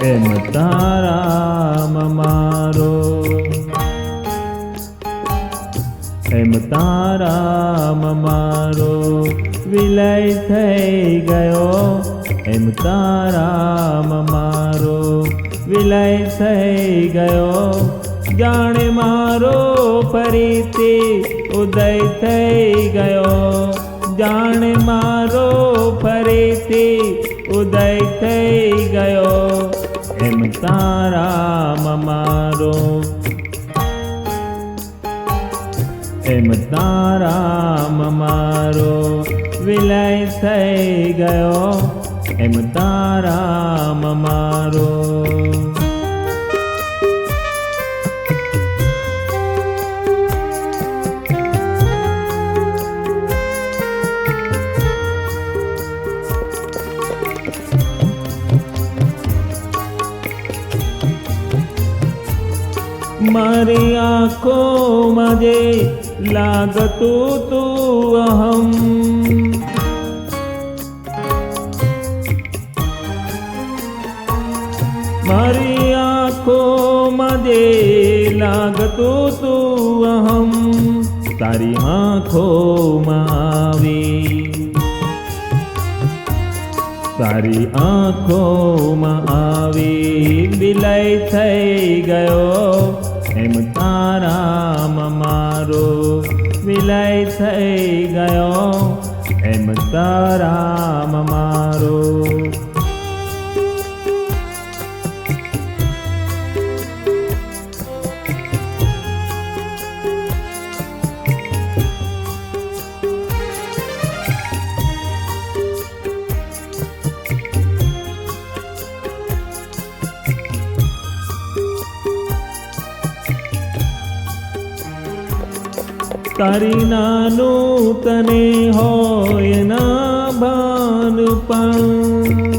એમ તારામ મારો, એમ તારામ મારો વિલય થઈ ગયો, એમ તારામ મારો વિલય થઈ ગયો. જાણે મારો ફરીથી ઉદય થઈ ગયો, જાણે મારો ફરીથી ઉદય થઈ ગયો. એમ તારામ મારો, એમ તારામ મારો વિલય થઈ ગયો, એમ તારામ મારો. મારી આંખોમાં જે લાગતું તું અહમ, મારી આંખોમાં જે લાગતું તું અહમ, તારી આંખોમાં આવી, તારી આંખોમાં આવી વિલય થઈ ગયો. એમ તારામ મારો વિલય થઈ ગયો, એમ તારામ મારો. તારી નાનું તને હોય ના ભાન પણ,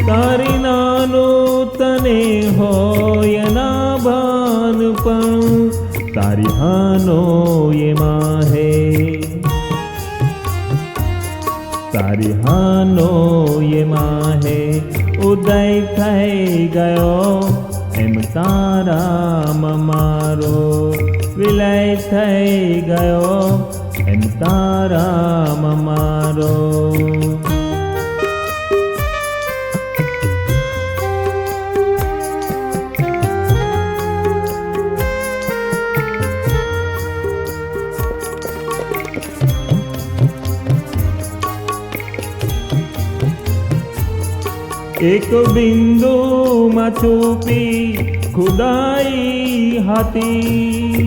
તારી નાનું તને હોય ના ભાન પણ, તારી હાનો એમાં હે, તારી હાનો એમાં હે ઉદય થઈ ગયો. એમ તારામ મારો વિલય થઈ ગયો, એમ તારામ મારો. એક બિંદુમાં છુપી ખુદાઈ હતી,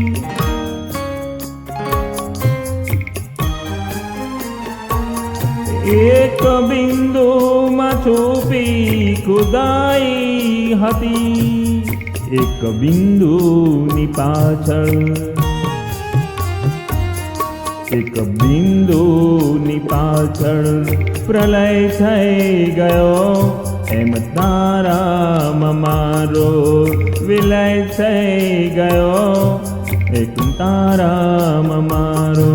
એક બિંદુમાં છુપી ખુદાઈ હતી. એક બિંદુની પાછળ, એક બિંદુની પાછળ પ્રલય થઈ ગયો. એમ તારામ મારો વિલય થઈ ગયો, એક તારામ મારો.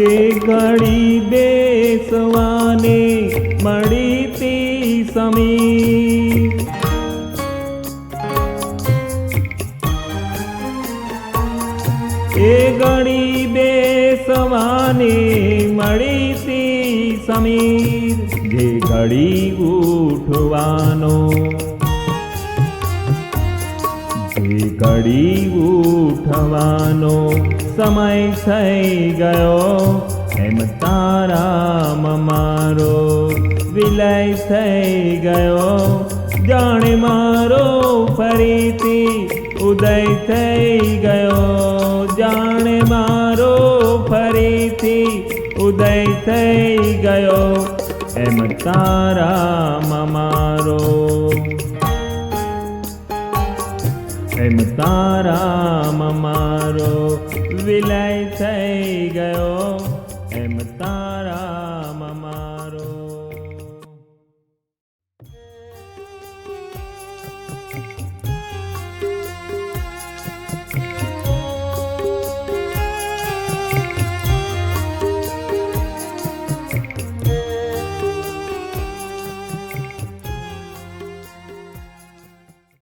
એ ઘડી બેસવાને મળી તી સમીર, એ ઘડી બેસવાને મળી તી સમીર. જે ઘડી ઉઠવાનો, જે ઘડી ઉઠવાનો સમય થઈ ગયો. એમ વિલય થઈ ગયો, જાણે મારો ફરીથી ઉદય થઈ ગયો, જાણે મારો ફરીથી ઉદય થઈ ગયો, એમ તારામાં મારો, એમ તારામાં મારો વિલય થઈ ગયો.